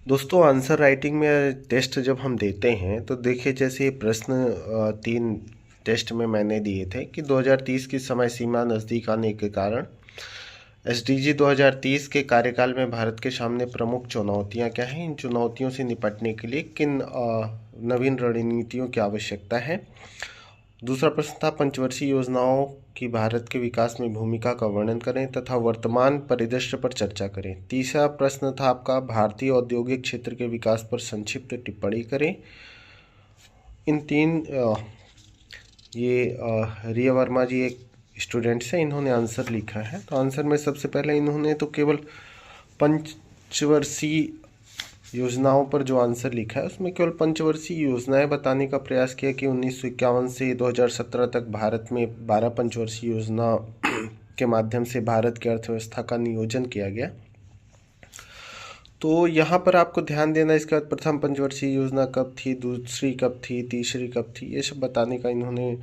दोस्तों answer writing में test जब हम देते हैं तो देखिए जैसे ये प्रश्न 3 टेस्ट में मैंने दिए थे कि 2030 की समय सीमा नज़दीक आने के कारण एसडीजी 2030 के कार्यकाल में भारत के सामने प्रमुख चुनौतियां क्या हैं। इन चुनौतियों से निपटने के लिए किन नवीन रणनीतियों की आवश्यकता है। दूसरा प्रश्न था पंचवर्षीय योजनाओं की भारत के विकास में भूमिका का वर्णन करें तथा वर्तमान परिदृश्य पर चर्चा करें। तीसरा प्रश्न था आपका भारतीय औद्योगिक क्षेत्र के विकास पर संक्षिप्त टिप्पणी करें। इन तीन रिया वर्मा जी एक स्टूडेंट्स हैं, इन्होंने आंसर लिखा है। तो आंसर में सबसे पहले इन्होंने तो केवल पंचवर्षीय योजनाओं पर जो आंसर लिखा है उसमें केवल पंचवर्षीय योजनाएं बताने का प्रयास किया कि 1951 से 2017 तक भारत में 12 पंचवर्षीय योजना के माध्यम से भारत की अर्थव्यवस्था का नियोजन किया गया। तो यहाँ पर आपको ध्यान देना, इसके बाद प्रथम पंचवर्षीय योजना कब थी, दूसरी कब थी, तीसरी कब थी, ये सब बताने का इन्होंने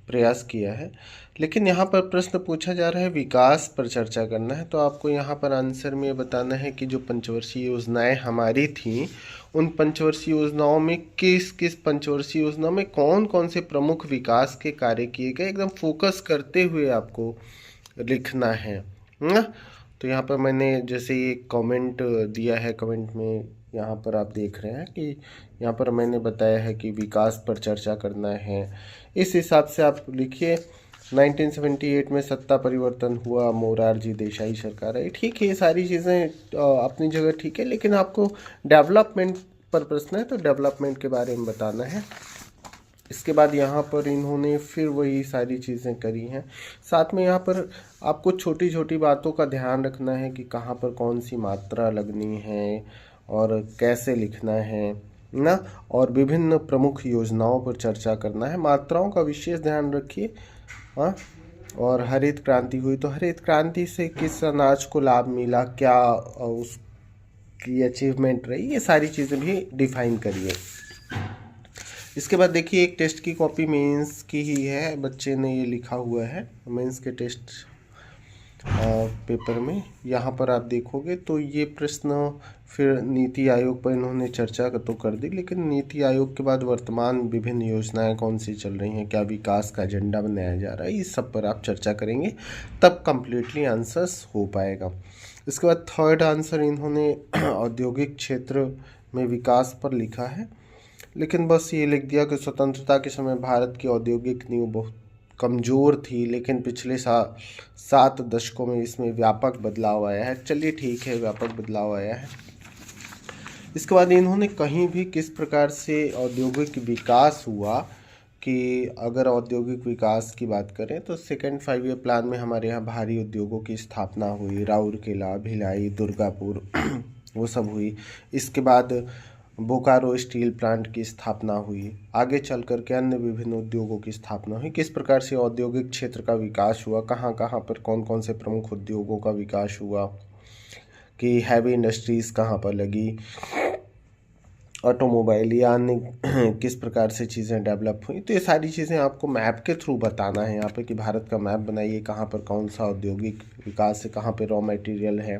प्रयास किया है। लेकिन यहाँ पर प्रश्न पूछा जा रहा है विकास पर चर्चा करना है, तो आपको यहाँ पर आंसर में बताना है कि जो पंचवर्षीय योजनाएं हमारी थी उन पंचवर्षीय योजनाओं में किस किस पंचवर्षीय योजना में कौन कौन से प्रमुख विकास के कार्य किए गए, एकदम फोकस करते हुए आपको लिखना है ना। तो यहाँ पर मैंने जैसे ये कमेंट दिया है, कमेंट में यहाँ पर आप देख रहे हैं कि यहाँ पर मैंने बताया है कि विकास पर चर्चा करना है। इस हिसाब से आप लिखिए 1978 में सत्ता परिवर्तन हुआ, मोरारजी देसाई सरकार आई। ठीक है, ये सारी चीज़ें अपनी जगह ठीक है, लेकिन आपको डेवलपमेंट पर प्रश्न है तो डेवलपमेंट के बारे में बताना है। इसके बाद यहाँ पर इन्होंने फिर वही सारी चीज़ें करी हैं। साथ में यहाँ पर आपको छोटी छोटी बातों का ध्यान रखना है कि कहाँ पर कौन सी मात्रा लगनी है और कैसे लिखना है ना, और विभिन्न प्रमुख योजनाओं पर चर्चा करना है। मात्राओं का विशेष ध्यान रखिए। हाँ, और हरित क्रांति हुई तो हरित क्रांति से किस अनाज को लाभ मिला, क्या उसकी अचीवमेंट रही, ये सारी चीज़ें भी डिफाइन करिए। इसके बाद देखिए एक टेस्ट की कॉपी मेंस की ही है, बच्चे ने ये लिखा हुआ है मेंस के टेस्ट पेपर में। यहाँ पर आप देखोगे तो ये प्रश्न फिर नीति आयोग पर इन्होंने चर्चा तो कर दी, लेकिन नीति आयोग के बाद वर्तमान विभिन्न योजनाएं कौन सी चल रही हैं, क्या विकास का एजेंडा बनाया जा रहा है, इस सब पर आप चर्चा करेंगे तब कम्प्लीटली आंसर्स हो पाएगा। इसके बाद थर्ड आंसर इन्होंने औद्योगिक क्षेत्र में विकास पर लिखा है, लेकिन बस ये लिख दिया कि स्वतंत्रता के समय भारत की औद्योगिक नींव बहुत कमज़ोर थी, लेकिन पिछले 7 दशकों में इसमें व्यापक बदलाव आया है। चलिए ठीक है, व्यापक बदलाव आया है। इसके बाद इन्होंने कहीं भी किस प्रकार से औद्योगिक विकास हुआ, कि अगर औद्योगिक विकास की बात करें तो सेकेंड 5 ईयर प्लान में हमारे यहाँ भारी उद्योगों की स्थापना हुई, राउरकेला, भिलाई, दुर्गापुर वो सब हुई। इसके बाद बोकारो स्टील प्लांट की स्थापना हुई, आगे चल कर के अन्य विभिन्न उद्योगों की स्थापना हुई। किस प्रकार से औद्योगिक क्षेत्र का विकास हुआ, कहाँ कहाँ पर कौन कौन से प्रमुख उद्योगों का विकास हुआ, कि हैवी इंडस्ट्रीज़ कहाँ पर लगी, ऑटोमोबाइल या अन्य किस प्रकार से चीज़ें डेवलप हुई। तो ये सारी चीज़ें आपको मैप के थ्रू बताना है यहाँ पे कि भारत का मैप बनाइए, कहाँ पर कौन सा औद्योगिक विकास है, कहाँ पर रॉ मटेरियल है,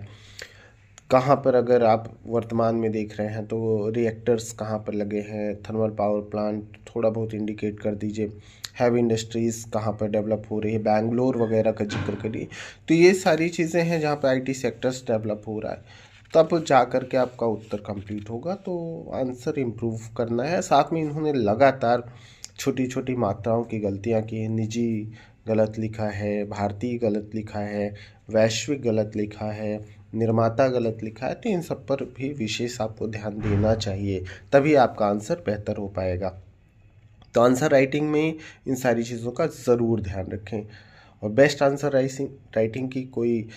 कहाँ पर अगर आप वर्तमान में देख रहे हैं तो रिएक्टर्स कहाँ पर लगे हैं, थर्मल पावर प्लांट थोड़ा बहुत इंडिकेट कर दीजिए, हैवी इंडस्ट्रीज़ कहाँ पर डेवलप हो रही है, बैंगलोर वगैरह का जिक्र करिए। तो ये सारी चीज़ें हैं जहाँ पर आईटी सेक्टर्स डेवलप हो रहा है, तब जा कर के आपका उत्तर कंप्लीट होगा। तो आंसर इम्प्रूव करना है। साथ में इन्होंने लगातार छोटी छोटी मात्राओं की गलतियाँ की हैं, निजी गलत लिखा है, भारतीय गलत लिखा है, वैश्विक गलत लिखा है, निर्माता गलत लिखा है। तो इन सब पर भी विशेष आपको ध्यान देना चाहिए, तभी आपका आंसर बेहतर हो पाएगा। तो आंसर राइटिंग में इन सारी चीज़ों का ज़रूर ध्यान रखें। और बेस्ट आंसर राइटिंग की कोई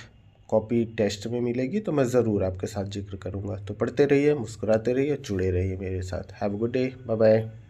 कॉपी टेस्ट में मिलेगी तो मैं ज़रूर आपके साथ जिक्र करूँगा। तो पढ़ते रहिए, मुस्कुराते रहिए, जुड़े रहिए मेरे साथ। Have a good day, bye bye.